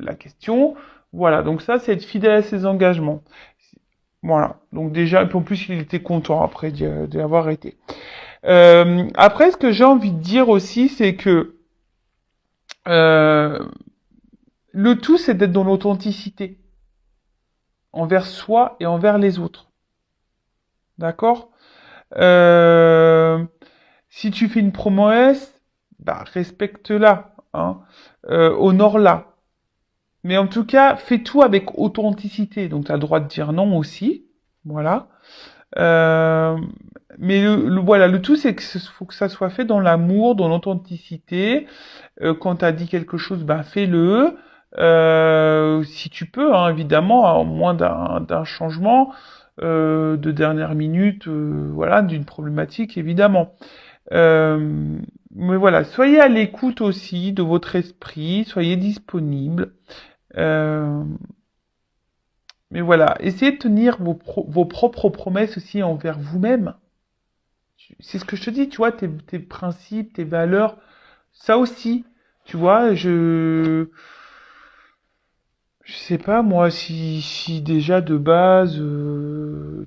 la question. Voilà, donc ça, c'est être fidèle à ses engagements. Voilà, donc déjà, et puis en plus, il était content après d'y avoir été. Après, ce que j'ai envie de dire aussi, c'est que euh, le tout, c'est d'être dans l'authenticité envers soi et envers les autres. D'accord? euh, Si tu fais une promesse, bah, respecte-la, hein, honore-la. Mais en tout cas, fais tout avec authenticité. Donc, tu as le droit de dire non aussi. Voilà. Euh, mais voilà, le tout, c'est que faut que ça soit fait dans l'amour, dans l'authenticité. Quand tu as dit quelque chose, ben fais-le. Si tu peux, hein, évidemment, à moins d'un changement de dernière minute, voilà, d'une problématique, évidemment. Euh, mais voilà, soyez à l'écoute aussi de votre esprit, soyez disponible. Euh, mais voilà, essayez de tenir vos propres promesses aussi envers vous-même. C'est ce que je te dis, tu vois, tes principes, tes valeurs, ça aussi, tu vois, je sais pas moi si déjà de base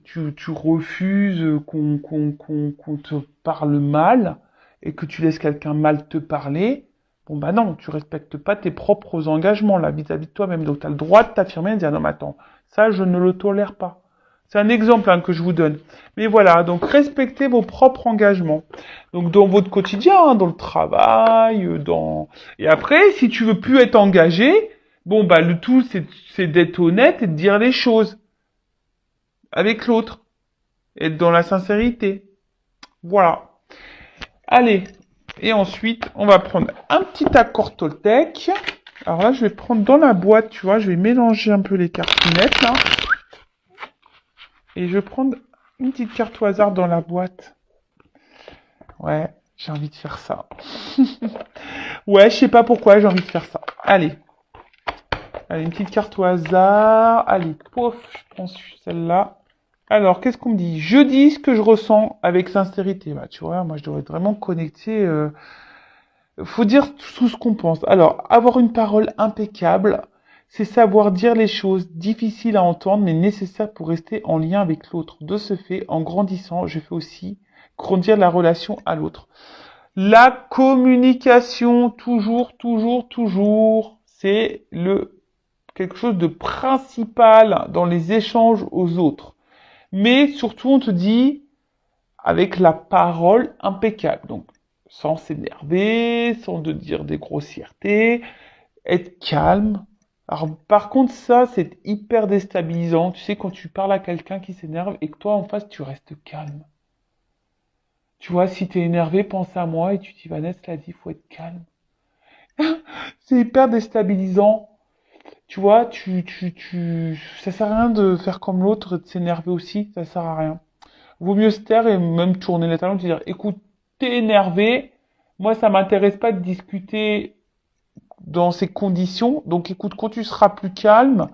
tu refuses qu'on te parle mal et que tu laisses quelqu'un mal te parler, bon bah non, tu respectes pas tes propres engagements là vis-à-vis de toi-même. Donc tu as le droit de t'affirmer et de dire non mais attends, ça je ne le tolère pas. C'est un exemple hein, que je vous donne. Mais voilà, donc respectez vos propres engagements. Donc dans votre quotidien, hein, dans le travail, et après, si tu veux plus être engagé, bon, bah, le tout, c'est d'être honnête et de dire les choses avec l'autre. Être dans la sincérité. Voilà. Allez. Et ensuite, on va prendre un petit accord Toltec. Alors là, je vais prendre dans la boîte, tu vois, je vais mélanger un peu les cartonettes, là. Et je vais prendre une petite carte au hasard dans la boîte. Ouais, j'ai envie de faire ça. Ouais, je sais pas pourquoi, j'ai envie de faire ça. Allez. Allez, une petite carte au hasard. Allez, pouf, je prends celle-là. Alors, qu'est-ce qu'on me dit? Je dis ce que je ressens avec sincérité. Bah, tu vois, moi, je dois être vraiment connecté. Faut dire tout ce qu'on pense. Alors, avoir une parole impeccable, c'est savoir dire les choses difficiles à entendre, mais nécessaires pour rester en lien avec l'autre. De ce fait, en grandissant, je fais aussi grandir la relation à l'autre. La communication, toujours, toujours, toujours, c'est quelque chose de principal dans les échanges aux autres. Mais surtout, on te dit avec la parole impeccable. Donc, sans s'énerver, sans te dire des grossièretés, être calme. Alors, par contre, ça, c'est hyper déstabilisant. Tu sais, quand tu parles à quelqu'un qui s'énerve et que toi, en face, tu restes calme. Tu vois, si t'es énervé, pense à moi et tu dis, Vanessa l'a dit, il faut être calme. C'est hyper déstabilisant. Tu vois, ça sert à rien de faire comme l'autre, de s'énerver aussi, ça sert à rien. Vaut mieux se taire et même tourner les talons et te dire, écoute, t'es énervé, moi ça m'intéresse pas de discuter dans ces conditions, donc écoute, quand tu seras plus calme,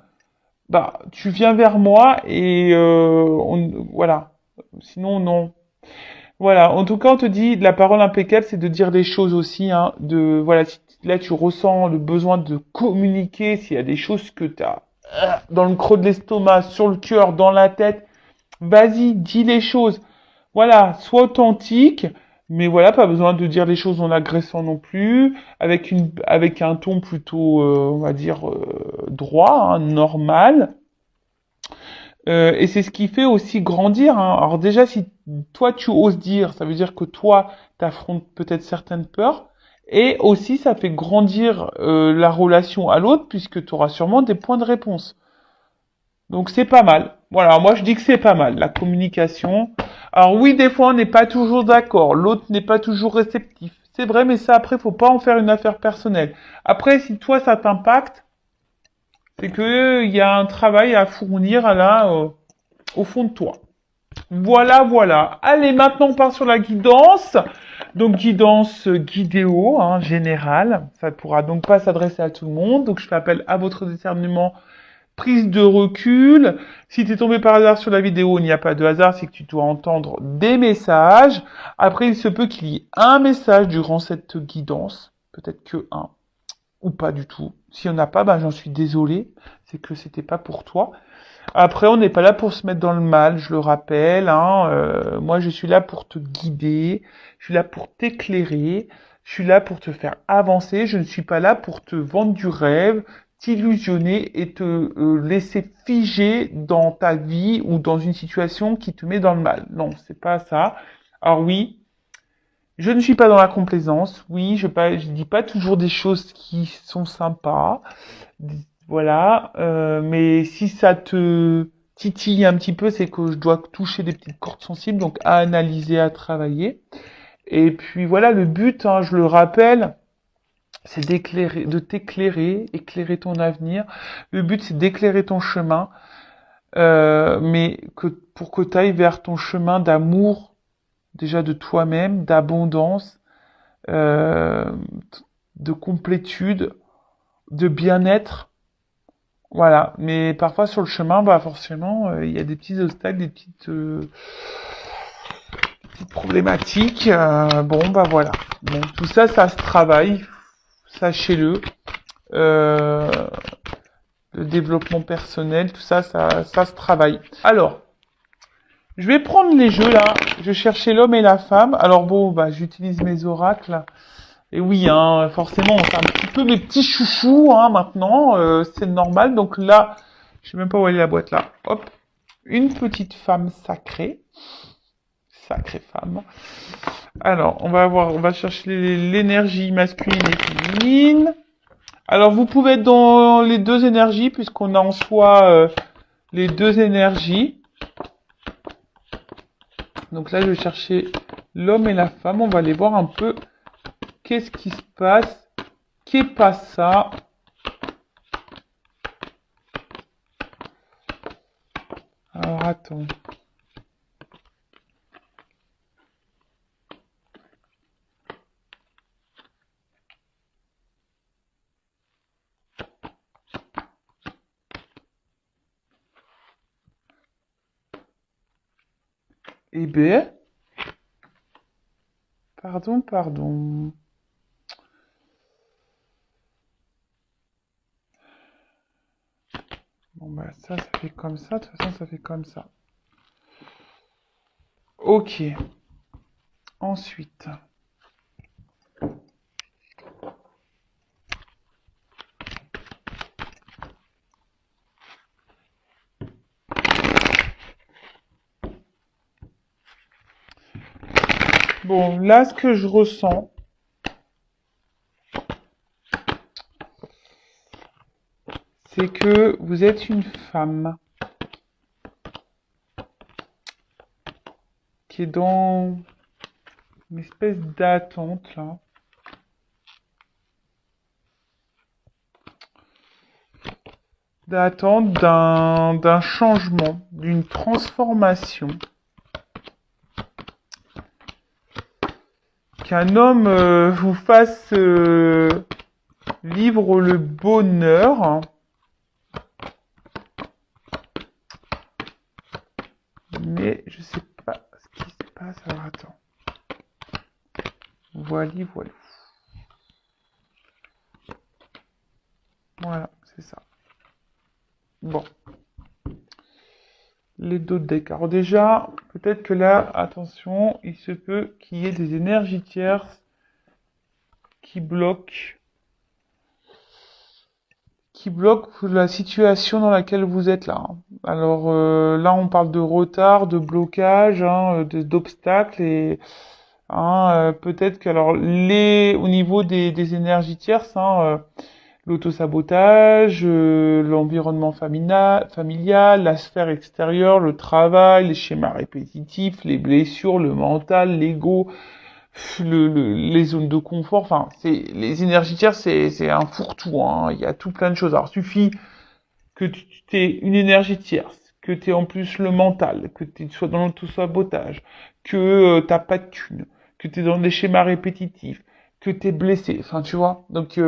bah tu viens vers moi et voilà. Sinon non. Voilà. En tout cas, on te dit la parole impeccable, c'est de dire des choses aussi, hein, de voilà. Si là tu ressens le besoin de communiquer, s'il y a des choses que tu as dans le creux de l'estomac, sur le cœur, dans la tête, vas-y, dis les choses. Voilà, sois authentique, mais voilà, pas besoin de dire les choses en agressant non plus, avec un ton plutôt, on va dire, droit, hein, normal. Et c'est ce qui fait aussi grandir, hein. Alors déjà, si toi tu oses dire, ça veut dire que toi, t'affrontes peut-être certaines peurs, et aussi ça fait grandir la relation à l'autre, puisque tu auras sûrement des points de réponse. Donc c'est pas mal. Voilà, moi je dis que c'est pas mal, la communication. Alors oui, des fois on n'est pas toujours d'accord, l'autre n'est pas toujours réceptif. C'est vrai, mais ça après, faut pas en faire une affaire personnelle. Après, si toi ça t'impacte, c'est que il y a un travail à fournir là, au fond de toi. Voilà, voilà. Allez, maintenant on part sur la guidance. Donc guidance guidéo, hein, générale. Ça ne pourra donc pas s'adresser à tout le monde. Donc je t'appelle à votre discernement, prise de recul. Si tu es tombé par hasard sur la vidéo, il n'y a pas de hasard, c'est que tu dois entendre des messages. Après, il se peut qu'il y ait un message durant cette guidance. Peut-être que un. ou pas du tout. S'il n'y en a pas, ben j'en suis désolée, c'est que c'était pas pour toi. Après, on n'est pas là pour se mettre dans le mal, je le rappelle. Hein, moi, je suis là pour te guider, je suis là pour t'éclairer, je suis là pour te faire avancer. Je ne suis pas là pour te vendre du rêve, t'illusionner et te laisser figer dans ta vie ou dans une situation qui te met dans le mal. Non, c'est pas ça. Alors oui, je ne suis pas dans la complaisance. Oui, je dis pas toujours des choses qui sont sympas. Voilà, mais si ça te titille un petit peu, c'est que je dois toucher des petites cordes sensibles, donc à analyser, à travailler. Et puis voilà, le but, hein, je le rappelle, c'est d'éclairer, de t'éclairer, éclairer ton avenir. Le but, c'est d'éclairer ton chemin, mais pour que tu ailles vers ton chemin d'amour, déjà de toi-même, d'abondance, euh, de complétude, de bien-être. Voilà, mais parfois sur le chemin, bah forcément, il y a des petits obstacles, des petites problématiques. Bon, bah voilà. Bon, tout ça, ça se travaille, sachez-le. Euh, le développement personnel, tout ça, ça se travaille. Alors, je vais prendre les jeux là. Je vais chercher l'homme et la femme. Alors bon, bah j'utilise mes oracles. Et oui, hein, forcément, c'est un petit peu mes petits chouchous, hein, maintenant, c'est normal. Donc là, je sais même pas où elle est la boîte là. Hop, une petite femme sacrée, sacrée femme. Alors, on va chercher l'énergie masculine et féminine. Alors, vous pouvez être dans les deux énergies puisqu'on a en soi les deux énergies. Donc là, je vais chercher l'homme et la femme. On va aller voir un peu qu'est-ce qui se passe. Qu'est pas ça? Alors attends. Eh ben, pardon. Bon bah ça fait comme ça, de toute façon ça fait comme ça. Ok. Ensuite. Bon, là ce que je ressens, c'est que vous êtes une femme qui est dans une espèce d'attente là. D'attente d'un changement, d'une transformation. Qu'un homme vous fasse vivre le bonheur. Mais je sais pas ce qui se passe. Alors attends. Voilà. Voilà, c'est ça. Bon. Les deux decks. Alors déjà, peut-être que là, attention, il se peut qu'il y ait des énergies tierces qui bloquent la situation dans laquelle vous êtes là. Alors là, on parle de retard, de blocage, hein, d'obstacles et hein, peut-être que alors au niveau des énergies tierces, hein, l'autosabotage, l'environnement familial, la sphère extérieure, le travail, les schémas répétitifs, les blessures, le mental, l'ego, les zones de confort, enfin, les énergies tierces, c'est un fourre-tout, hein. Il y a tout plein de choses. Alors, suffit que tu aies une énergie tierce, que tu aies en plus le mental, que tu sois dans l'auto-sabotage, que t'as pas de thunes, que tu es dans des schémas répétitifs, que tu es blessé, enfin, tu vois. Donc,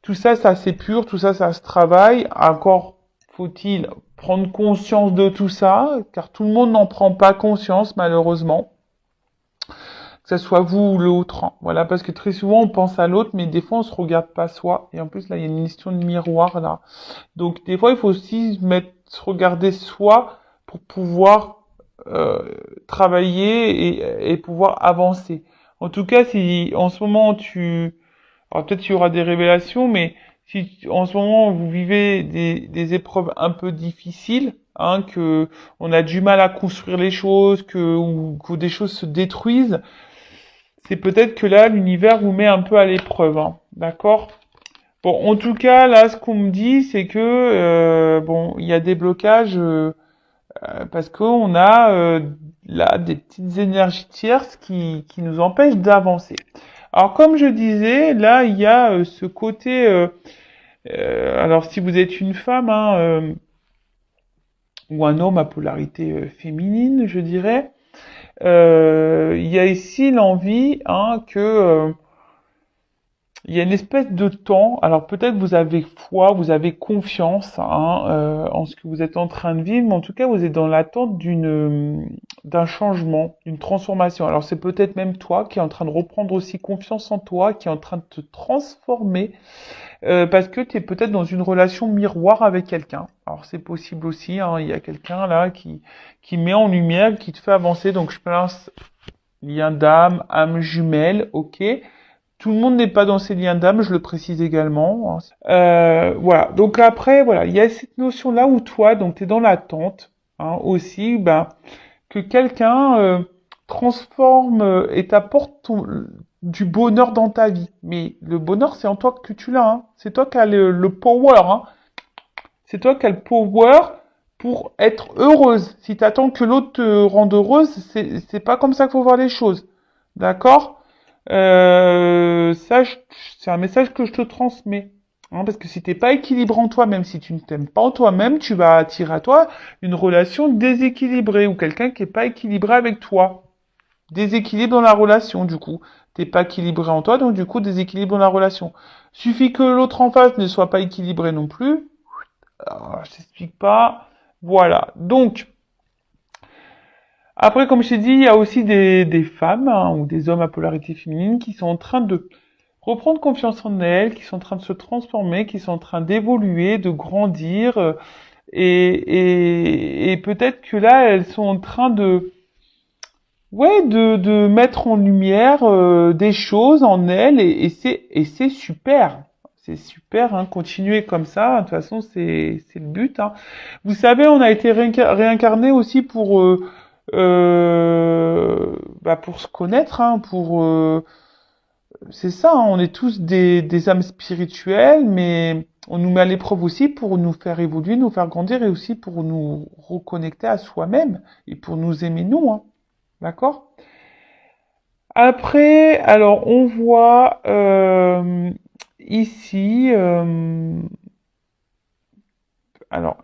tout ça, c'est pur, tout ça, ça se travaille. Encore faut-il prendre conscience de tout ça, car tout le monde n'en prend pas conscience, malheureusement. que ça soit vous ou l'autre. Hein. Voilà, parce que très souvent, on pense à l'autre, mais des fois, on se regarde pas soi. Et en plus, là, il y a une question de miroir, là. Donc, des fois, il faut aussi se regarder soi pour pouvoir euh, travailler et pouvoir avancer. En tout cas, si en ce moment, alors peut-être qu'il y aura des révélations, mais si en ce moment vous vivez des épreuves un peu difficiles, hein, que on a du mal à construire les choses, que des choses se détruisent, c'est peut-être que là l'univers vous met un peu à l'épreuve, hein, d'accord? Bon, en tout cas, là, ce qu'on me dit, c'est que bon, il y a des blocages parce qu'on a là des petites énergies tierces qui nous empêchent d'avancer. Alors, comme je disais, là, il y a ce côté. Alors, si vous êtes une femme hein, ou un homme à polarité féminine, je dirais, il y a ici l'envie hein, que il y a une espèce de temps, alors peut-être vous avez foi, vous avez confiance hein, en ce que vous êtes en train de vivre, mais en tout cas vous êtes dans l'attente d'un changement, d'une transformation. Alors c'est peut-être même toi qui est en train de reprendre aussi confiance en toi, qui est en train de te transformer, parce que tu es peut-être dans une relation miroir avec quelqu'un. Alors c'est possible aussi, hein, il y a quelqu'un là qui met en lumière, qui te fait avancer, donc je pense lien d'âme, âme jumelle, ok. Tout le monde n'est pas dans ces liens d'âme, je le précise également. Hein. Voilà. Donc après, voilà, il y a cette notion-là où toi, donc tu es dans l'attente, hein, aussi, ben, que quelqu'un transforme et t'apporte du bonheur dans ta vie. Mais le bonheur, c'est en toi que tu l'as. Hein. C'est toi qui as le power. Hein. C'est toi qui as le power pour être heureuse. Si tu attends que l'autre te rende heureuse, c'est pas comme ça qu'il faut voir les choses. D'accord ça, c'est un message que je te transmets. Hein, parce que si t'es pas équilibré en toi, même si tu ne t'aimes pas en toi-même, tu vas attirer à toi une relation déséquilibrée ou quelqu'un qui est pas équilibré avec toi. Déséquilibre dans la relation, du coup. T'es pas équilibré en toi, donc du coup, déséquilibre dans la relation. Suffit que l'autre en face ne soit pas équilibré non plus. Alors, je t'explique pas. Voilà. Donc, après, comme je t'ai dit, il y a aussi des femmes hein, ou des hommes à polarité féminine qui sont en train de reprendre confiance en elles, qui sont en train de se transformer, qui sont en train d'évoluer, de grandir. Et peut-être que là, elles sont en train ouais, de mettre en lumière des choses en elles et c'est super. C'est super, hein, continuer comme ça. De toute façon, c'est le but. Hein. Vous savez, on a été réincarné aussi pour se connaître, hein, c'est ça. Hein, on est tous des âmes spirituelles, mais on nous met à l'épreuve aussi pour nous faire évoluer, nous faire grandir et aussi pour nous reconnecter à soi-même et pour nous aimer nous. Hein, d'accord? Après, alors on voit ici, alors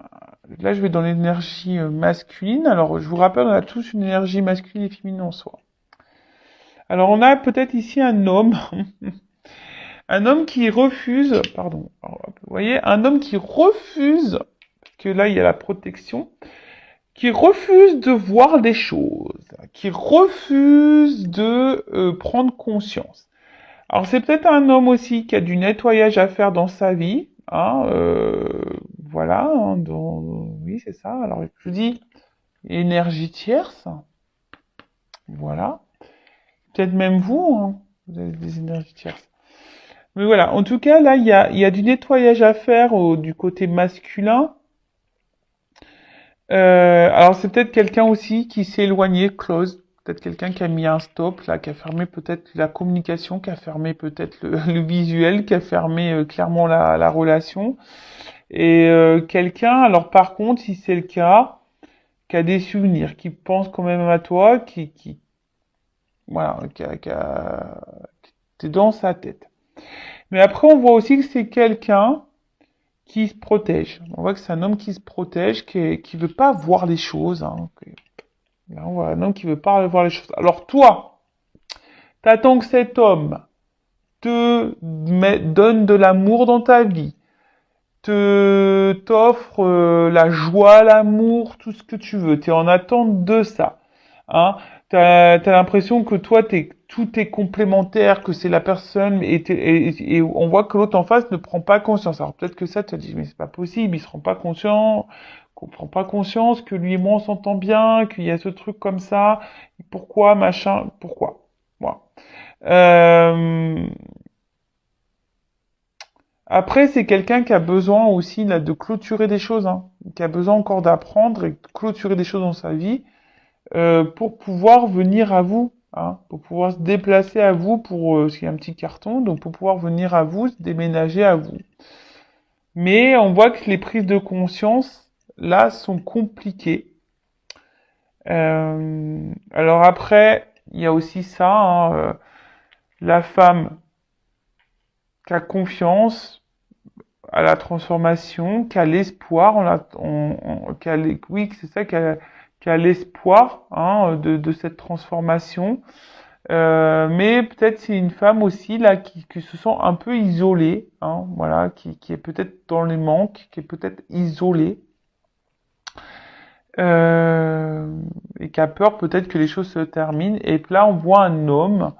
là je vais dans l'énergie masculine. Alors je vous rappelle, on a tous une énergie masculine et féminine en soi. Alors on a peut-être ici un homme, un homme qui refuse, pardon, alors, vous voyez, un homme qui refuse, parce que là il y a la protection, qui refuse de voir des choses, qui refuse de prendre conscience. Alors c'est peut-être un homme aussi qui a du nettoyage à faire dans sa vie, hein, voilà, hein, oui c'est ça. Alors je dis énergie tierce, voilà. Peut-être même vous, hein, vous avez des énergies tierces. Mais voilà, en tout cas là il y a du nettoyage à faire du côté masculin. Alors c'est peut-être quelqu'un aussi qui s'est éloigné, close. Peut-être quelqu'un qui a mis un stop, là, qui a fermé peut-être la communication, qui a fermé peut-être le visuel, qui a fermé clairement la relation. Et quelqu'un, alors par contre, si c'est le cas, qui a des souvenirs, qui pense quand même à toi, voilà, t'es dans sa tête. Mais après, on voit aussi que c'est quelqu'un qui se protège. On voit que c'est un homme qui se protège, qui veut pas voir les choses. Hein, là, on voit un homme qui veut pas voir les choses. Alors toi, t'attends que cet homme donne de l'amour dans ta vie, t'offre la joie, l'amour, tout ce que tu veux. T'es en attente de ça. Hein. T'as l'impression que toi, tout est complémentaire, que c'est la personne, et on voit que l'autre en face ne prend pas conscience. Alors peut-être que ça, tu te dis, mais c'est pas possible, il se rend pas conscient, qu'on prend pas conscience que lui et moi on s'entend bien, qu'il y a ce truc comme ça, pourquoi, machin, pourquoi. Voilà. Euh, Après, c'est quelqu'un qui a besoin aussi là, de clôturer des choses, hein, qui a besoin encore d'apprendre et de clôturer des choses dans sa vie pour pouvoir venir à vous, hein, pour pouvoir se déplacer à vous pour parce qu'il y a un petit carton, donc pour pouvoir venir à vous, se déménager à vous. Mais on voit que les prises de conscience là sont compliquées. Alors après, il y a aussi ça, hein, la femme qui a confiance à la transformation, qui a l'espoir, oui, c'est ça, qui a l'espoir hein, de cette transformation. Mais peut-être c'est une femme aussi là qui se sent un peu isolée, hein, voilà, qui est peut-être dans les manques, qui est peut-être isolée et qui a peur peut-être que les choses se terminent. Et puis là, on voit un homme.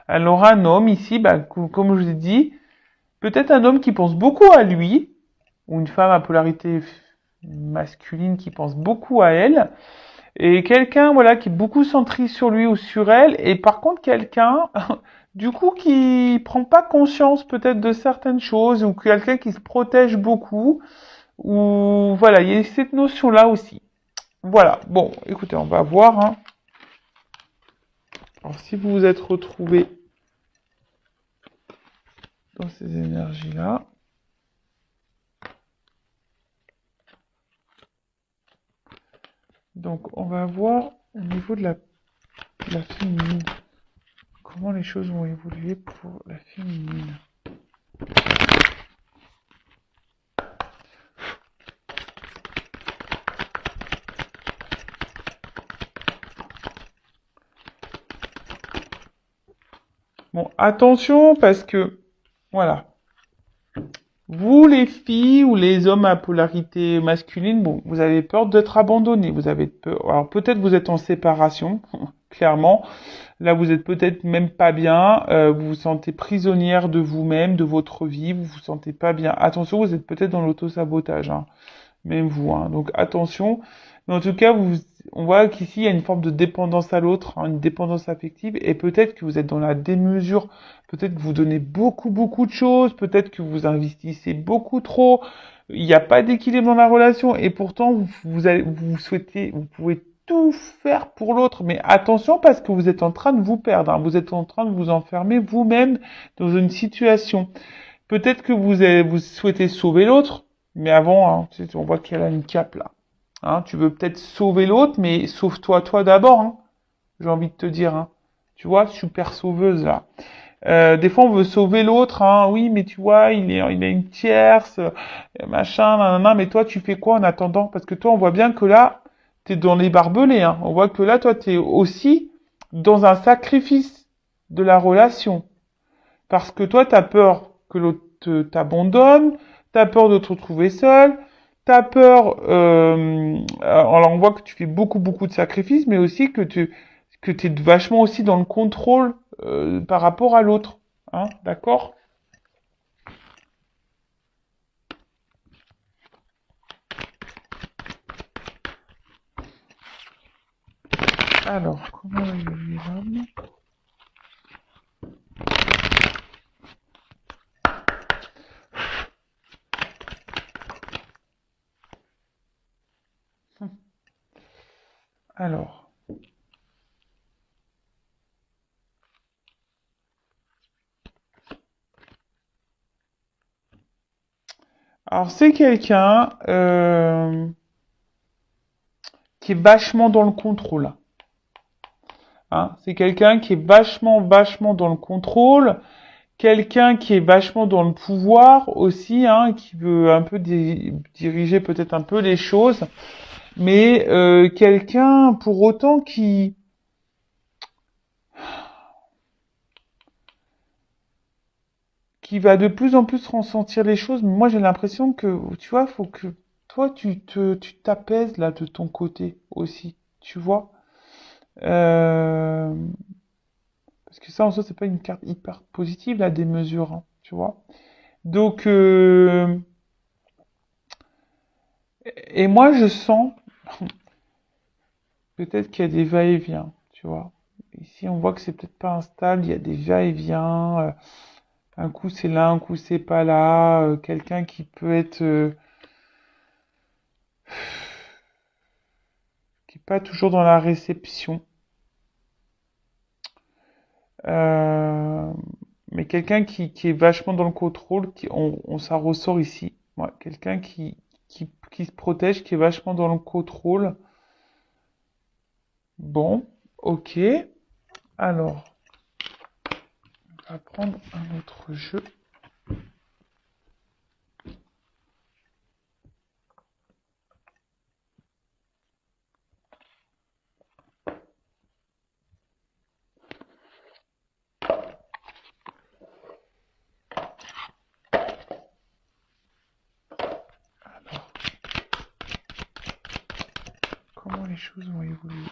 Alors un homme ici, bah, comme je vous ai dit, peut-être un homme qui pense beaucoup à lui, ou une femme à polarité masculine qui pense beaucoup à elle, et quelqu'un voilà qui est beaucoup centré sur lui ou sur elle, et par contre quelqu'un du coup qui prend pas conscience peut-être de certaines choses, ou quelqu'un qui se protège beaucoup, ou voilà, il y a cette notion-là aussi. Voilà, bon, écoutez, on va voir. Hein. Alors si vous vous êtes retrouvé dans ces énergies-là, donc on va voir au niveau de la féminine. Comment les choses vont évoluer pour la féminine. Bon, attention parce que, voilà, vous les filles ou les hommes à polarité masculine, bon, vous avez peur d'être abandonnés, vous avez peur. Alors peut-être vous êtes en séparation, clairement. Là, vous êtes peut-être même pas bien, vous vous sentez prisonnière de vous-même, de votre vie, vous vous sentez pas bien. Attention, vous êtes peut-être dans l'auto-sabotage, hein. Même vous, hein. Donc attention. Mais en tout cas, on voit qu'ici, il y a une forme de dépendance à l'autre, hein, une dépendance affective, et peut-être que vous êtes dans la démesure, peut-être que vous donnez beaucoup, beaucoup de choses, peut-être que vous investissez beaucoup trop, il n'y a pas d'équilibre dans la relation, et pourtant, vous souhaitez, vous pouvez tout faire pour l'autre, mais attention parce que vous êtes en train de vous perdre, hein, vous êtes en train de vous enfermer vous-même dans une situation. Peut-être que vous souhaitez sauver l'autre, mais avant, hein, on voit qu'il y a là une cape là. Hein, tu veux peut-être sauver l'autre, mais sauve-toi toi d'abord. Hein, j'ai envie de te dire. Hein. Tu vois, super sauveuse là. Des fois, on veut sauver l'autre. Hein, oui, mais tu vois, il a une tierce, machin, nanana. Mais toi, tu fais quoi en attendant? Parce que toi, on voit bien que là, t'es dans les barbelés. Hein. On voit que là, toi, t'es aussi dans un sacrifice de la relation. Parce que toi, t'as peur que l'autre t'abandonne, t'as peur de te retrouver seul, t'as peur. Alors on voit que tu fais beaucoup beaucoup de sacrifices, mais aussi que t'es vachement aussi dans le contrôle par rapport à l'autre. Hein, d'accord? Alors, comment évoluer l'homme? Alors, c'est quelqu'un qui est vachement dans le contrôle. Hein, c'est quelqu'un qui est vachement dans le contrôle, quelqu'un qui est vachement dans le pouvoir aussi, hein, qui veut un peu diriger peut-être un peu les choses, mais quelqu'un pour autant qui va de plus en plus ressentir les choses. Mais moi, j'ai l'impression que, tu vois, faut que toi, tu t'apaises là de ton côté aussi, tu vois. Parce que ça, en soi, c'est pas une carte hyper positive, la démesure, hein, tu vois. Donc, et moi, je sens, peut-être qu'il y a des va-et-vient, tu vois. Ici, on voit que c'est peut-être pas instable, il y a des va-et-vient. Un coup, c'est là, un coup, c'est pas là. Quelqu'un qui peut être... qui est pas toujours dans la réception. Euh, mais quelqu'un qui est vachement dans le contrôle, ça ressort ici. Ouais, quelqu'un qui se protège, qui est vachement dans le contrôle. Bon, ok. Alors, on va prendre un autre jeu. Alors, comment les choses vont évoluer?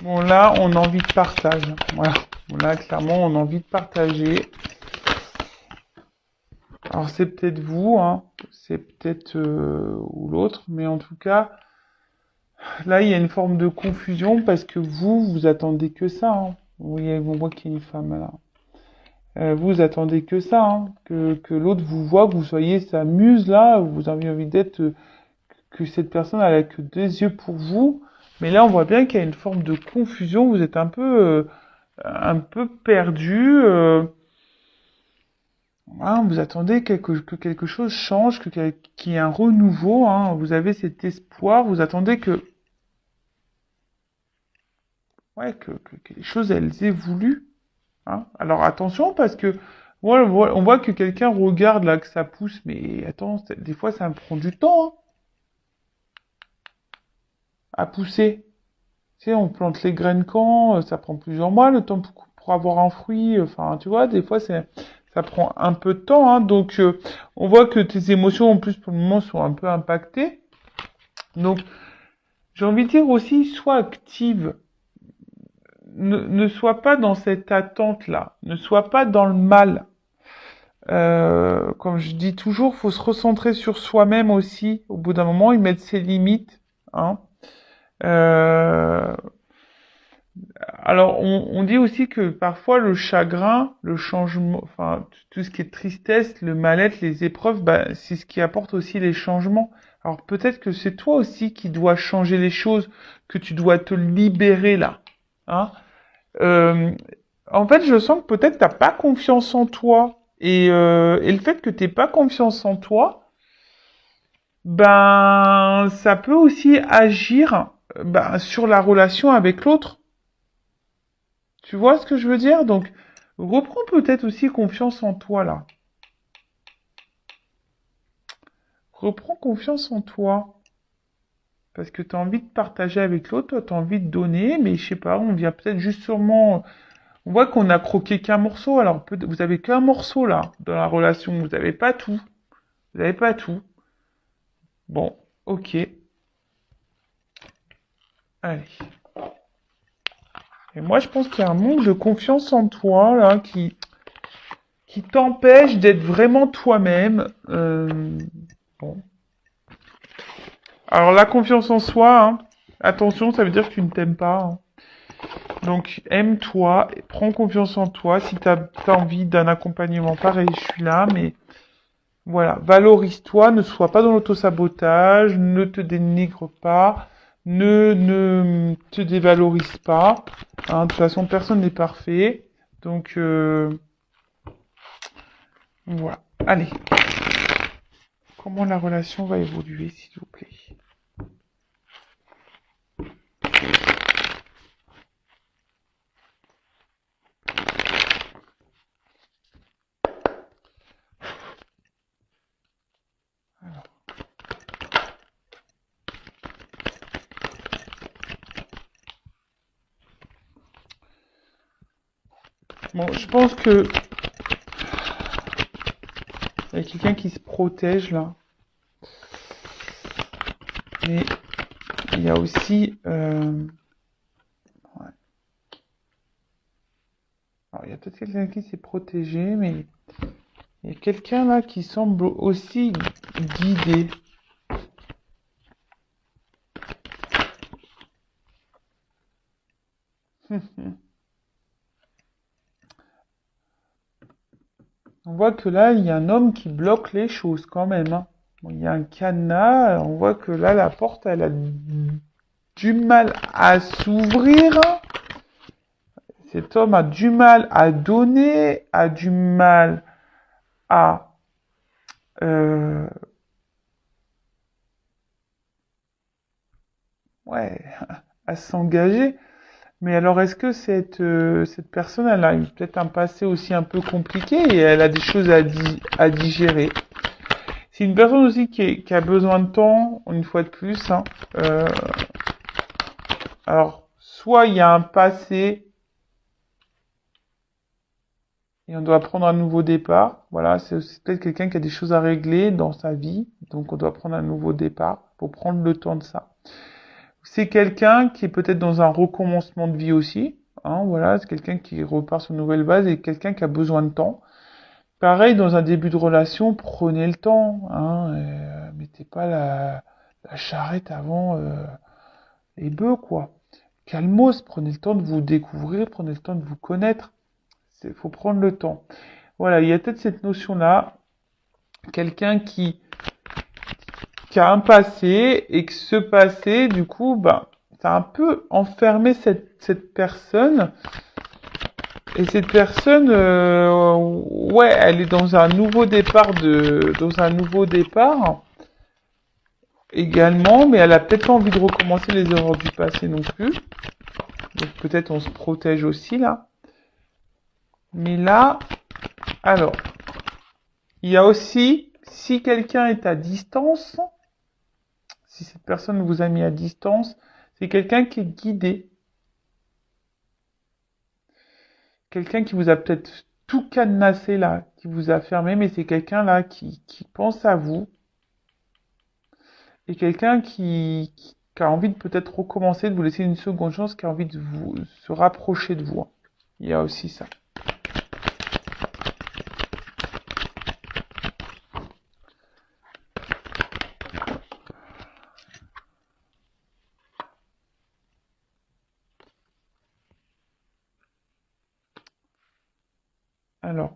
Bon, là, on a envie de partage. Voilà. Bon, là, clairement, on a envie de partager. Alors, c'est peut-être vous, hein. C'est peut-être ou l'autre, mais en tout cas, là, il y a une forme de confusion parce que vous attendez que ça, hein. On voit qu'il y a une femme là. Vous attendez que ça, hein. Que l'autre vous voit, que vous soyez sa muse là, vous avez envie d'être, que cette personne elle a que deux yeux pour vous. Mais là, on voit bien qu'il y a une forme de confusion. Vous êtes un peu perdu. Hein, vous attendez que quelque chose change, qu'il y ait un renouveau. Hein. Vous avez cet espoir. Vous attendez ouais, que les choses elles évoluent. Hein. Alors attention parce que on voit que quelqu'un regarde là que ça pousse, mais attends, des fois ça me prend du temps hein, à pousser. Tu sais, on plante les graines quand, ça prend plusieurs mois le temps pour avoir un fruit. Enfin, tu vois, des fois ça prend un peu de temps. Hein, donc on voit que tes émotions en plus pour le moment sont un peu impactées. Donc j'ai envie de dire aussi, sois active. Ne sois pas dans cette attente-là. Ne sois pas dans le mal. Comme je dis toujours, faut se recentrer sur soi-même aussi. Au bout d'un moment, y mettre ses limites. Hein. Euh, alors, on dit aussi que parfois le chagrin, le changement, enfin tout ce qui est tristesse, le mal-être, les épreuves, bah, c'est ce qui apporte aussi les changements. Alors peut-être que c'est toi aussi qui dois changer les choses, que tu dois te libérer là. Hein. Euh, En fait, je sens que peut-être t'as pas confiance en toi. Et le fait que t'aies pas confiance en toi, ben, ça peut aussi agir ben, sur la relation avec l'autre. Tu vois ce que je veux dire? Donc, reprends peut-être aussi confiance en toi, là. Reprends confiance en toi. Parce que tu as envie de partager avec l'autre, toi, tu as envie de donner, mais je sais pas, on vient peut-être juste sûrement... On voit qu'on a croqué qu'un morceau, alors vous avez qu'un morceau, là, dans la relation. Vous n'avez pas tout. Vous n'avez pas tout. Bon, ok. Allez. Et moi, je pense qu'il y a un manque de confiance en toi, là, qui t'empêche d'être vraiment toi-même. Bon. Alors, la confiance en soi, hein, attention, ça veut dire que tu ne t'aimes pas. Hein. Donc, aime-toi, prends confiance en toi. Si tu as envie d'un accompagnement, pareil, je suis là, mais voilà, valorise-toi, ne sois pas dans l'autosabotage, ne te dénigre pas, ne te dévalorise pas. Hein, de toute façon, personne n'est parfait. Donc, voilà. Allez. Comment la relation va évoluer, s'il vous plaît? Alors, Bon, je pense que il y a quelqu'un qui se protège là. Mais il y a aussi... ouais. Alors, il y a peut-être quelqu'un qui s'est protégé, mais il y a quelqu'un là qui semble aussi guidé. On voit que là, il y a un homme qui bloque les choses quand même, hein. Bon, il y a un cadenas, on voit que là, la porte, elle a du mal à s'ouvrir. Cet homme a du mal à donner, a du mal à... euh, ouais, à s'engager. Mais alors, est-ce que cette personne, elle a peut-être un passé aussi un peu compliqué et elle a des choses à digérer? C'est une personne aussi qui a besoin de temps, une fois de plus, hein. Euh, alors, soit il y a un passé et on doit prendre un nouveau départ. Voilà, c'est aussi peut-être quelqu'un qui a des choses à régler dans sa vie, donc on doit prendre un nouveau départ pour prendre le temps de ça. C'est quelqu'un qui est peut-être dans un recommencement de vie aussi, hein, voilà, c'est quelqu'un qui repart sur une nouvelle base et quelqu'un qui a besoin de temps. Pareil, dans un début de relation, prenez le temps, hein, mettez pas la charrette avant les bœufs, quoi. Calmos, prenez le temps de vous découvrir, prenez le temps de vous connaître. Il faut prendre le temps. Voilà, il y a peut-être cette notion-là, quelqu'un qui a un passé et que ce passé, du coup, ben, ça a un peu enfermé cette personne. Et cette personne, ouais, elle est dans un nouveau départ dans un nouveau départ également, mais elle a peut-être pas envie de recommencer les erreurs du passé non plus. Donc peut-être on se protège aussi là. Mais là, alors, il y a aussi, si quelqu'un est à distance, si cette personne vous a mis à distance, c'est quelqu'un qui est guidé. Quelqu'un qui vous a peut-être tout cadenassé là, qui vous a fermé, mais c'est quelqu'un là qui pense à vous. Et quelqu'un qui a envie de peut-être recommencer, de vous laisser une seconde chance, qui a envie de vous se rapprocher de vous. Il y a aussi ça. Alors,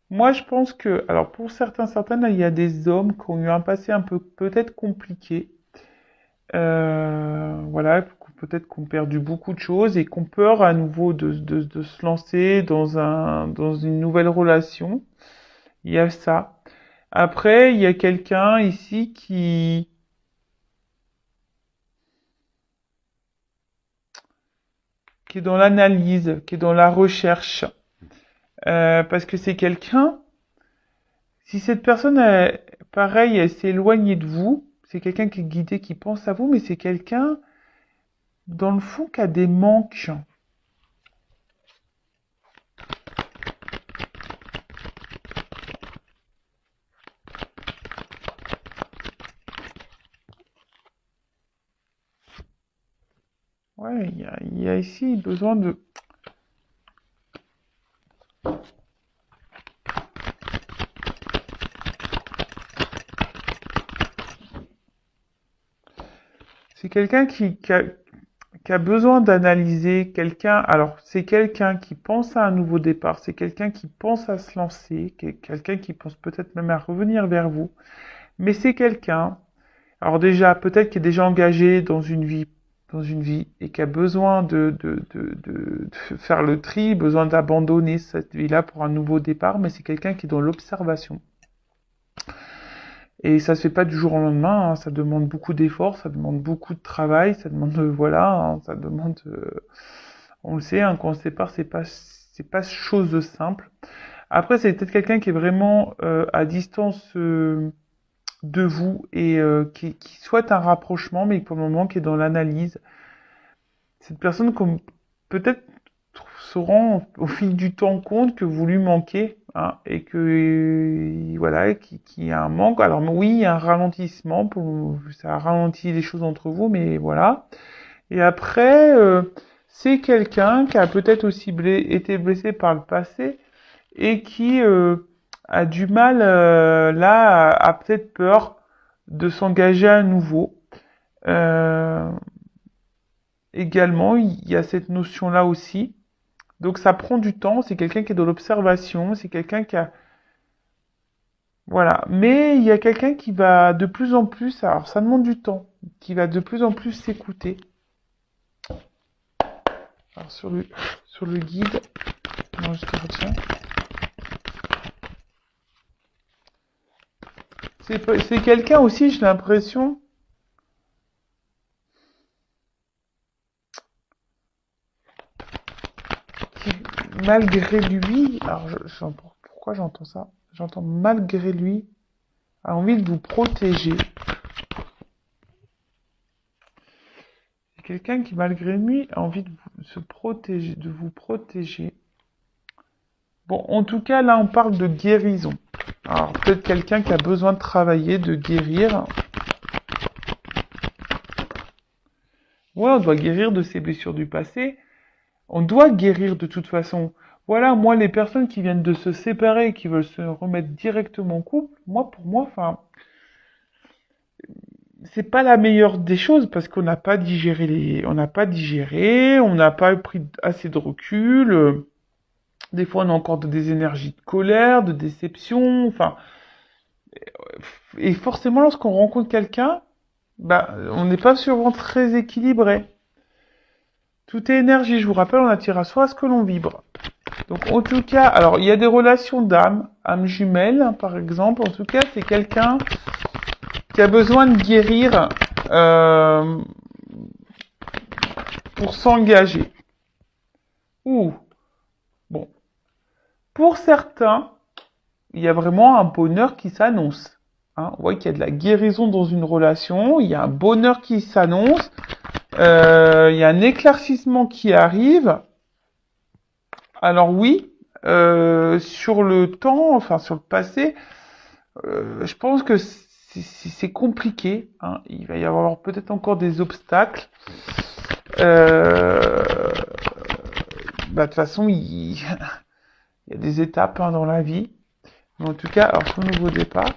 moi je pense que, alors pour certaines, il y a des hommes qui ont eu un passé un peu peut-être compliqué. Voilà, peut-être qu'on perdu beaucoup de choses et qu'on peur à nouveau de se lancer dans une nouvelle relation. Il y a ça. Après, il y a quelqu'un ici qui est dans l'analyse, qui est dans la recherche. Parce que c'est quelqu'un, si cette personne, pareil, elle s'est éloignée de vous, c'est quelqu'un qui est guidé, qui pense à vous, mais c'est quelqu'un, dans le fond, qui a des manques. Ouais, il y a ici besoin de... C'est quelqu'un qui a besoin d'analyser quelqu'un. Alors, c'est quelqu'un qui pense à un nouveau départ, c'est quelqu'un qui pense à se lancer, quelqu'un qui pense peut-être même à revenir vers vous. Mais c'est quelqu'un, alors déjà, peut-être qui est déjà engagé dans une vie, et qui a besoin de faire le tri, besoin d'abandonner cette vie-là pour un nouveau départ, mais c'est quelqu'un qui est dans l'observation. Et ça se fait pas du jour au lendemain, hein, ça demande beaucoup d'efforts, ça demande beaucoup de travail, ça demande, voilà, hein, ça demande, on le sait, hein, quand on se sépare, c'est pas chose de simple. Après, c'est peut-être quelqu'un qui est vraiment à distance de vous et qui souhaite un rapprochement, mais pour le moment qui est dans l'analyse. Cette personne comme peut-être se rend au fil du temps compte que vous lui manquez, hein, et que voilà, qu'il y a un manque. Alors oui, il y a un ralentissement, ça ralentit les choses entre vous, mais voilà. Et après, c'est quelqu'un qui a peut-être aussi été blessé par le passé et qui a du mal, là, a peut-être peur de s'engager à nouveau. Également, il y a cette notion-là aussi. Donc ça prend du temps, c'est quelqu'un qui est dans l'observation, c'est quelqu'un qui a... Voilà. Mais il y a quelqu'un qui va de plus en plus, alors ça demande du temps, qui va de plus en plus s'écouter. Alors sur le guide, moi je te retiens. C'est quelqu'un aussi, j'ai l'impression, qui, malgré lui, alors pourquoi j'entends ça? J'entends malgré lui, a envie de vous protéger. C'est quelqu'un qui, malgré lui, a envie de se protéger, de vous protéger. Bon, en tout cas, là, on parle de guérison. Alors, peut-être quelqu'un qui a besoin de travailler, de guérir. Ouais, on doit guérir de ses blessures du passé. On doit guérir de toute façon. Voilà, moi, les personnes qui viennent de se séparer et qui veulent se remettre directement en couple, pour moi, enfin, c'est pas la meilleure des choses parce qu'on n'a pas digéré on n'a pas digéré, on n'a pas pris assez de recul. Des fois, on a encore des énergies de colère, de déception, enfin, et forcément, lorsqu'on rencontre quelqu'un, bah, on n'est pas souvent très équilibré. Tout est énergie, je vous rappelle, on attire à soi ce que l'on vibre. Donc, en tout cas, alors, il y a des relations d'âme, âme jumelle, hein, par exemple. En tout cas, c'est quelqu'un qui a besoin de guérir pour s'engager. Ouh, bon. Pour certains, il y a vraiment un bonheur qui s'annonce. Hein, on voit qu'il y a de la guérison dans une relation, il y a un bonheur qui s'annonce, il y a un éclaircissement qui arrive. Alors oui, sur le temps, enfin sur le passé, je pense que c'est compliqué. Hein. Il va y avoir peut-être encore des obstacles. De toute façon, il y a des étapes, hein, dans la vie. Mais en tout cas, alors sur le nouveau départ,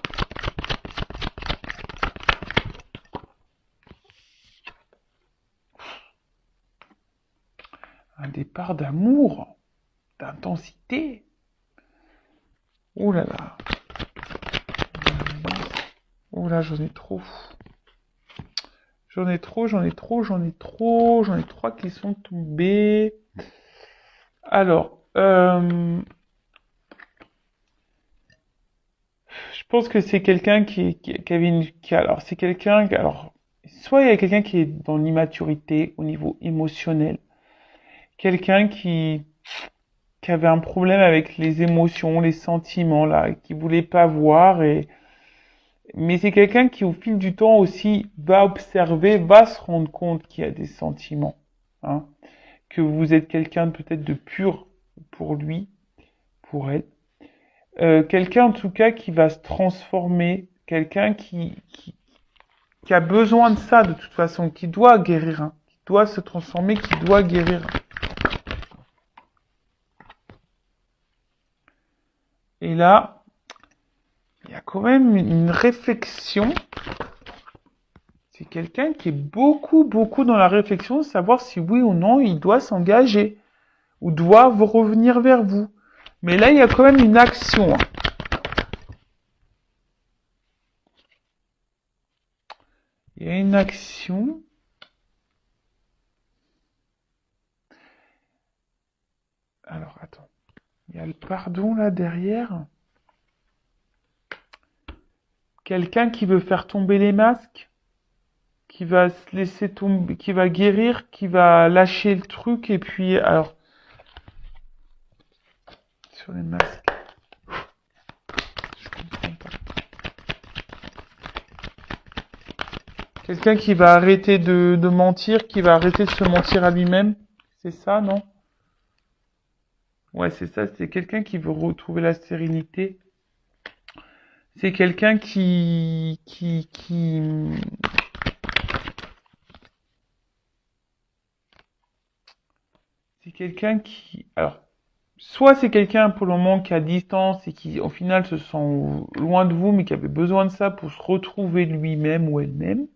un départ d'amour, d'intensité. Oh là là. Oh là, j'en ai trop. J'en ai trois qui sont tombés. Alors, je pense que c'est quelqu'un qui avait alors, c'est quelqu'un, alors, soit il y a quelqu'un qui est dans l'immaturité au niveau émotionnel, quelqu'un qui avait un problème avec les émotions, les sentiments, là, qui voulait pas voir mais c'est quelqu'un qui, au fil du temps aussi, va observer, va se rendre compte qu'il y a des sentiments, hein, que vous êtes quelqu'un peut-être de pur pour lui, pour elle. Quelqu'un en tout cas qui va se transformer, quelqu'un qui a besoin de ça de toute façon, qui doit guérir, hein, qui doit se transformer, qui doit guérir. Et là, il y a quand même une réflexion. C'est quelqu'un qui est beaucoup dans la réflexion de savoir si oui ou non il doit s'engager ou doit revenir vers vous. Mais là, il y a quand même une action. Il y a une action. Alors, attends. Il y a le pardon là derrière. Quelqu'un qui veut faire tomber les masques, qui va se laisser tomber, qui va guérir, qui va lâcher le truc et puis, alors, sur les masques. Je comprends pas. Quelqu'un qui va arrêter de mentir, qui va arrêter de se mentir à lui-même. C'est ça, non? Ouais, c'est ça, c'est quelqu'un qui veut retrouver la sérénité. C'est quelqu'un c'est quelqu'un qui, alors, soit c'est quelqu'un pour le moment qui est à distance et qui, au final, se sent loin de vous, mais qui avait besoin de ça pour se retrouver lui-même ou elle-même.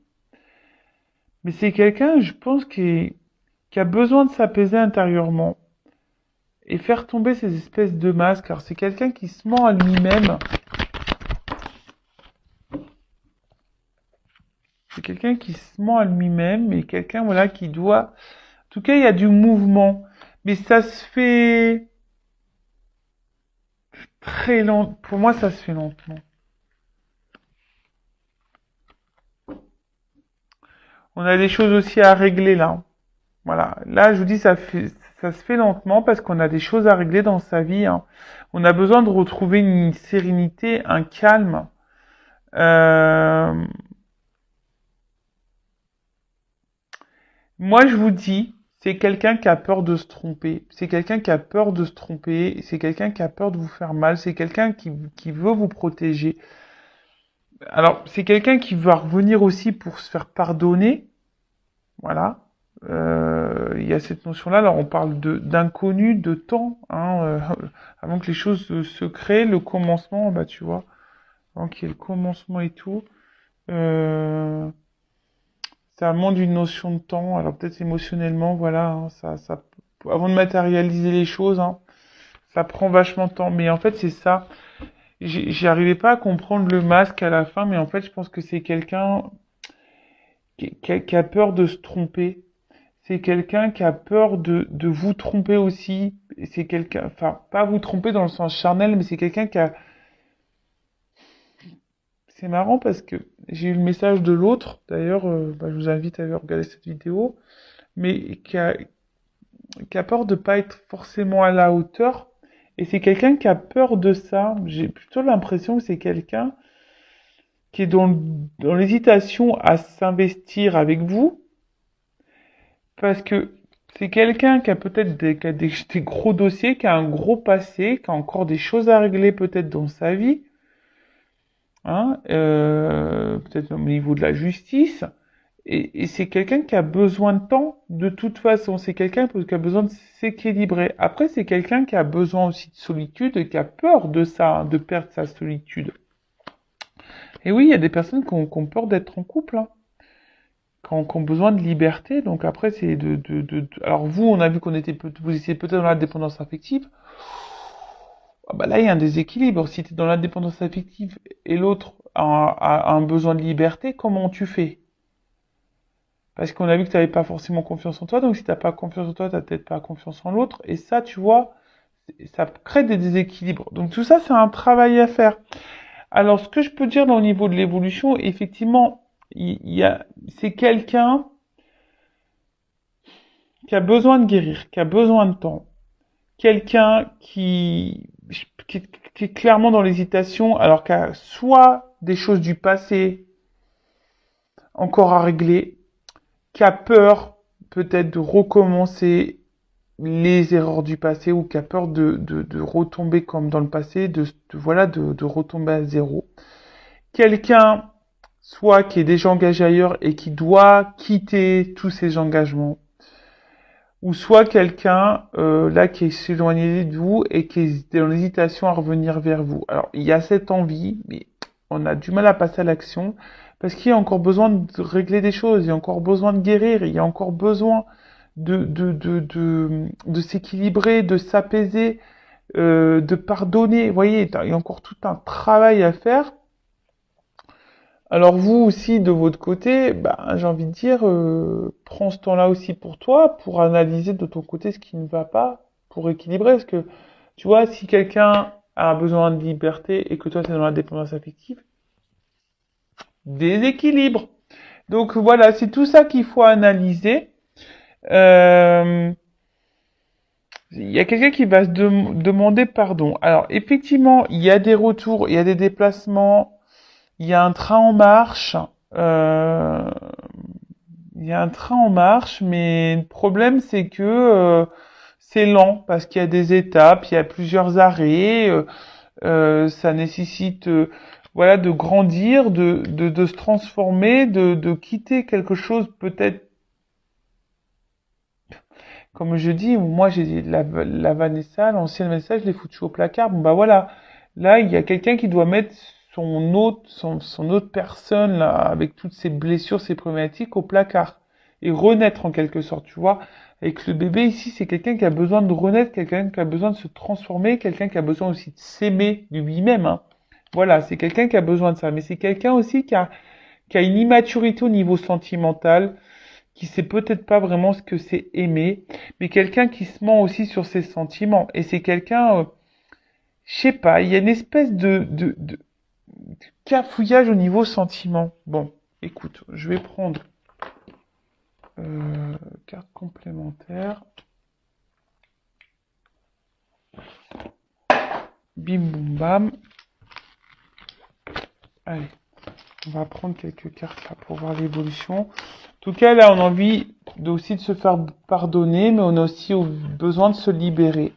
Mais c'est quelqu'un, je pense, qui a besoin de s'apaiser intérieurement et faire tomber ces espèces de masques. Alors, c'est quelqu'un qui se ment à lui-même. C'est quelqu'un qui se ment à lui-même et quelqu'un, voilà, qui doit... En tout cas, il y a du mouvement. Mais ça se fait très lent. Pour moi, ça se fait lentement. On a des choses aussi à régler là. Voilà. Là, je vous dis, ça se fait lentement parce qu'on a des choses à régler dans sa vie, hein. On a besoin de retrouver une sérénité, un calme. Euh, Moi, je vous dis, c'est quelqu'un qui a peur de se tromper. C'est quelqu'un qui a peur de se tromper. C'est quelqu'un qui a peur de vous faire mal. C'est quelqu'un qui veut vous protéger. Alors, c'est quelqu'un qui va revenir aussi pour se faire pardonner. Voilà. Il y a cette notion-là. Alors, on parle d'inconnu, de temps, hein, avant que les choses se créent. Le commencement, bah, tu vois, avant qu'il y ait le commencement et tout. Euh, Ça demande une notion de temps. Alors peut-être émotionnellement, voilà, hein, avant de matérialiser les choses, hein, ça prend vachement de temps. Mais en fait, c'est ça. J'arrivais pas à comprendre le masque à la fin, mais en fait, je pense que c'est quelqu'un qui a peur de se tromper. C'est quelqu'un qui a peur de vous tromper aussi. C'est quelqu'un, enfin, pas vous tromper dans le sens charnel, mais c'est quelqu'un qui a... C'est marrant parce que j'ai eu le message de l'autre, d'ailleurs, bah, je vous invite à regarder cette vidéo, mais qui a peur de pas être forcément à la hauteur. Et c'est quelqu'un qui a peur de ça. J'ai plutôt l'impression que c'est quelqu'un qui est dans l'hésitation à s'investir avec vous, parce que c'est quelqu'un qui a peut-être des gros dossiers, qui a un gros passé, qui a encore des choses à régler peut-être dans sa vie, hein, peut-être au niveau de la justice. Et c'est quelqu'un qui a besoin de temps, de toute façon. C'est quelqu'un qui a besoin de s'équilibrer. Après, c'est quelqu'un qui a besoin aussi de solitude et qui a peur de ça, hein, de perdre sa solitude. Et oui, il y a des personnes qui ont peur d'être en couple, hein, qui ont besoin de liberté. Donc après, c'est alors vous, on a vu vous étiez peut-être dans la dépendance affective. Ah bah là, il y a un déséquilibre. Si tu es dans la dépendance affective et l'autre a un besoin de liberté, comment tu fais? Parce qu'on a vu que tu n'avais pas forcément confiance en toi, donc si tu n'as pas confiance en toi, tu n'as peut-être pas confiance en l'autre, et ça, tu vois, ça crée des déséquilibres. Donc tout ça, c'est un travail à faire. Alors, ce que je peux dire au niveau de l'évolution, effectivement, c'est quelqu'un qui a besoin de guérir, qui a besoin de temps, quelqu'un qui est clairement dans l'hésitation, alors qu'il y a soit des choses du passé encore à régler, qui a peur peut-être de recommencer les erreurs du passé ou qui a peur de retomber comme dans le passé, voilà, de retomber à zéro. Quelqu'un, soit qui est déjà engagé ailleurs et qui doit quitter tous ses engagements, ou soit quelqu'un là qui est éloigné de vous et qui est dans l'hésitation à revenir vers vous. Alors il y a cette envie, mais on a du mal à passer à l'action parce qu'il y a encore besoin de régler des choses, il y a encore besoin de guérir, il y a encore besoin de s'équilibrer, de s'apaiser, de pardonner. Vous voyez, il y a encore tout un travail à faire. Alors vous aussi, de votre côté, bah, j'ai envie de dire, prends ce temps-là aussi pour toi, pour analyser de ton côté ce qui ne va pas, pour équilibrer. Parce que, tu vois, si quelqu'un a besoin de liberté et que toi, tu es dans la dépendance affective, déséquilibre. Donc voilà, c'est tout ça qu'il faut analyser. Euh, Il y a quelqu'un qui va se demander pardon. Alors, effectivement, il y a des retours, il y a des déplacements, il y a un train en marche. Euh, il y a un train en marche, mais le problème, c'est que c'est lent parce qu'il y a des étapes, il y a plusieurs arrêts, ça nécessite voilà de grandir, de se transformer, de quitter quelque chose peut-être comme je dis, moi j'ai la Vanessa, l'ancienne Vanessa, je l'ai foutue au placard. Bon bah voilà, là il y a quelqu'un qui doit mettre son autre personne là, avec toutes ses blessures, ses problématiques au placard et renaître en quelque sorte, tu vois. Avec le bébé ici, c'est quelqu'un qui a besoin de renaître, quelqu'un qui a besoin de se transformer, quelqu'un qui a besoin aussi de s'aimer de lui-même. Hein. Voilà, c'est quelqu'un qui a besoin de ça, mais c'est quelqu'un aussi qui a une immaturité au niveau sentimental qui sait peut-être pas vraiment ce que c'est aimer, mais quelqu'un qui se ment aussi sur ses sentiments. Et c'est quelqu'un, je sais pas, il y a une espèce de cafouillage au niveau sentiment. Bon, écoute, je vais prendre carte complémentaire. Bim boum bam. Allez, on va prendre quelques cartes là pour voir l'évolution. En tout cas, là, on a envie aussi de se faire pardonner, mais on a aussi besoin de se libérer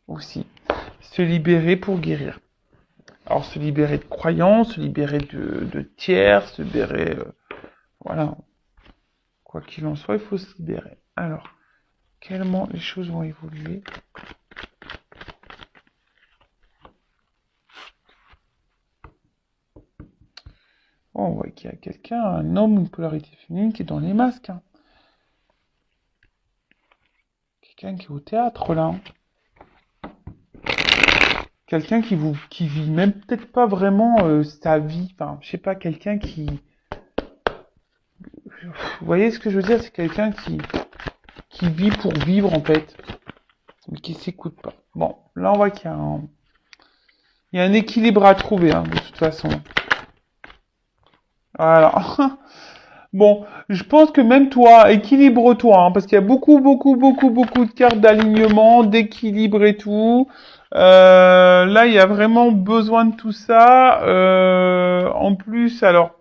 aussi. Se libérer pour guérir. Alors, se libérer de croyances, se libérer de tiers, se libérer... voilà. Quoi qu'il en soit, il faut se libérer. Alors, quellement les choses vont évoluer. Oh, on voit qu'il y a quelqu'un, un homme, une polarité féminine qui est dans les masques. Hein. Quelqu'un qui est au théâtre, là. Quelqu'un qui vit même peut-être pas vraiment sa vie. Enfin, je sais pas, quelqu'un qui... Vous voyez ce que je veux dire? C'est quelqu'un qui vit pour vivre, en fait. Mais qui s'écoute pas. Bon, là, on voit qu'il y a il y a un équilibre à trouver, hein, de toute façon. Voilà. Bon, je pense que même toi, équilibre-toi, hein, parce qu'il y a beaucoup de cartes d'alignement, d'équilibre et tout. Là, il y a vraiment besoin de tout ça. En plus, alors,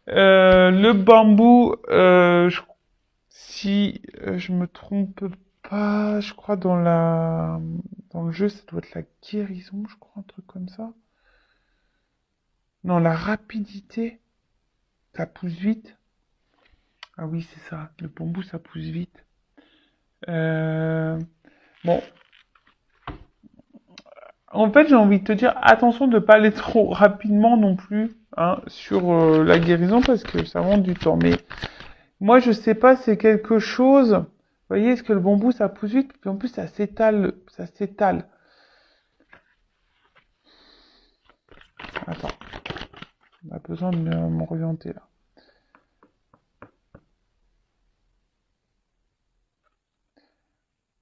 le bambou, si je me trompe pas, je crois dans le jeu, ça doit être la guérison, je crois, un truc comme ça. Non, la rapidité, ça pousse vite. Ah oui, c'est ça. Le bambou, ça pousse vite. Bon, en fait, j'ai envie de te dire, attention de ne pas aller trop rapidement non plus hein, sur la guérison parce que ça monte du temps. Mais moi, je sais pas, c'est quelque chose. Vous voyez, est-ce que le bambou, ça pousse vite? Puis en plus, ça s'étale, ça s'étale. Attends, on a besoin de m'orienter là.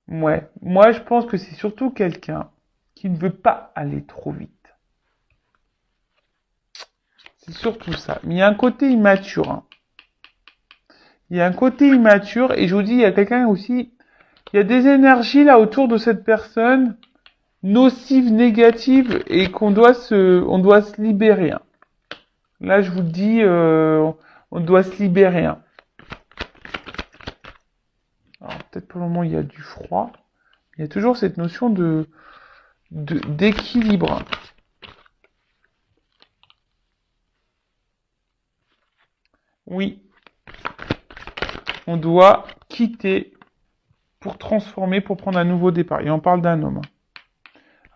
Ouais, moi, je pense que c'est surtout quelqu'un qui ne veut pas aller trop vite. C'est surtout ça. Mais il y a un côté immature. Hein. Il y a un côté immature et je vous dis, il y a quelqu'un aussi, il y a des énergies là autour de cette personne, nocives, négatives et on doit se libérer. Hein. Là, je vous dis, on doit se libérer. Hein. Alors, peut-être pour le moment, il y a du froid. Il y a toujours cette notion d'équilibre. Oui, on doit quitter pour transformer, pour prendre un nouveau départ. Et on parle d'un homme.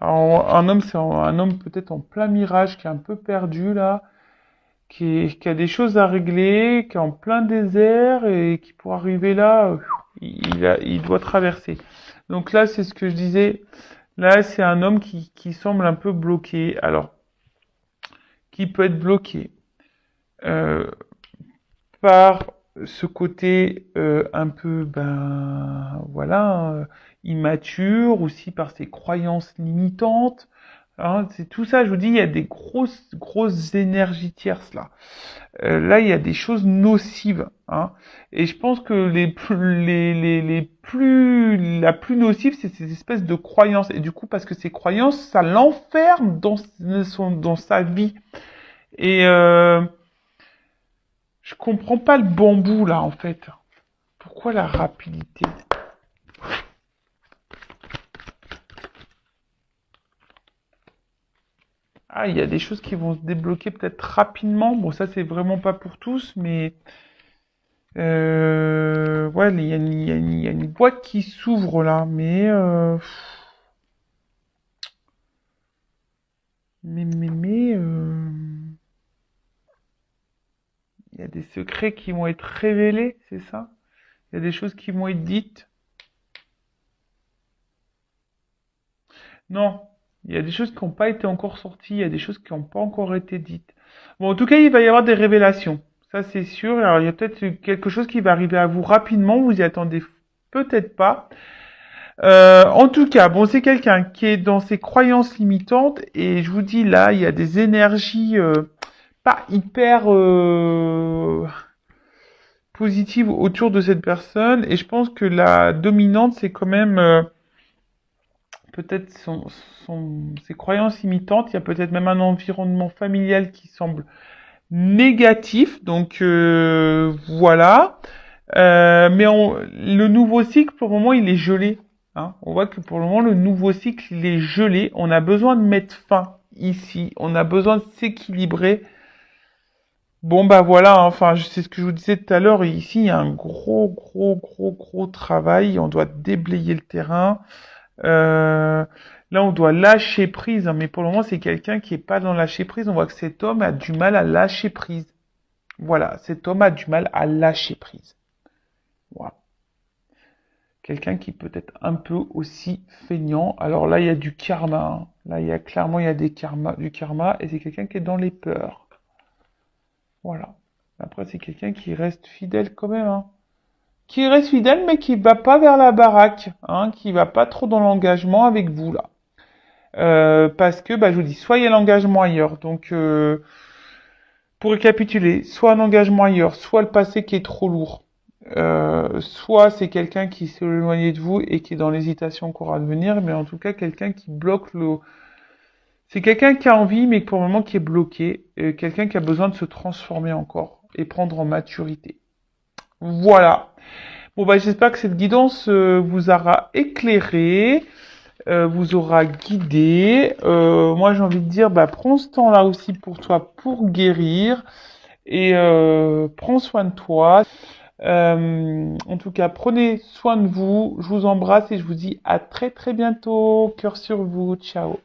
Alors, un homme, c'est un homme peut-être en plein mirage, qui est un peu perdu là, qui a des choses à régler, qui est en plein désert et qui pour arriver là, il doit traverser. Donc là, c'est ce que je disais. Là, c'est un homme qui semble un peu bloqué. Alors, qui peut être bloqué euh, par ce côté un peu, ben voilà, immature, aussi par ses croyances limitantes. Hein, c'est tout ça, je vous dis, il y a des grosses énergies tierces là. Là, il y a des choses nocives. Hein, et je pense que la plus nocive, c'est ces espèces de croyances. Et du coup, parce que ces croyances, ça l'enferme dans sa vie. Et je comprends pas le bambou là en fait. Pourquoi la rapidité? Ah, il y a des choses qui vont se débloquer peut-être rapidement. Bon, ça, c'est vraiment pas pour tous, mais ouais, il y a une boîte qui s'ouvre là, mais il y a des secrets qui vont être révélés, c'est ça? Il y a des choses qui vont être dites. Non, il y a des choses qui n'ont pas été encore sorties, il y a des choses qui n'ont pas encore été dites. Bon, en tout cas, il va y avoir des révélations. Ça, c'est sûr. Alors, il y a peut-être quelque chose qui va arriver à vous rapidement, vous y attendez peut-être pas. En tout cas, bon, c'est quelqu'un qui est dans ses croyances limitantes et je vous dis là, il y a des énergies pas hyper positives autour de cette personne et je pense que la dominante, c'est quand même peut-être ses croyances limitantes. Il y a peut-être même un environnement familial qui semble négatif. Donc voilà. Le nouveau cycle, pour le moment, il est gelé. Hein. On voit que pour le moment, le nouveau cycle, il est gelé. On a besoin de mettre fin ici. On a besoin de s'équilibrer. Bon, bah voilà, enfin, c'est ce que je vous disais tout à l'heure. Ici, il y a un gros travail. On doit déblayer le terrain. Là, on doit lâcher prise. Hein, mais pour le moment, c'est quelqu'un qui est pas dans lâcher prise. On voit que cet homme a du mal à lâcher prise. Voilà, cet homme a du mal à lâcher prise. Voilà. Quelqu'un qui peut être un peu aussi feignant. Alors là, il y a du karma. Hein. Là, il y a du karma et c'est quelqu'un qui est dans les peurs. Voilà. Après, c'est quelqu'un qui reste fidèle quand même. Hein. Qui reste fidèle, mais qui va pas vers la baraque. Hein, qui va pas trop dans l'engagement avec vous là. Parce que, bah, je vous dis, soit il y a l'engagement ailleurs. Donc, pour récapituler, soit un engagement ailleurs, soit le passé qui est trop lourd. Soit c'est quelqu'un qui s'est éloigné de vous et qui est dans l'hésitation encore à devenir, mais en tout cas quelqu'un qui bloque le... C'est quelqu'un qui a envie, mais pour le moment qui est bloqué, quelqu'un qui a besoin de se transformer encore et prendre en maturité. Voilà. Bon bah j'espère que cette guidance vous aura éclairé, vous aura guidé. Moi j'ai envie de dire, bah prends ce temps-là aussi pour toi pour guérir et prends soin de toi. En tout cas, prenez soin de vous. Je vous embrasse et je vous dis à très bientôt. Cœur sur vous. Ciao.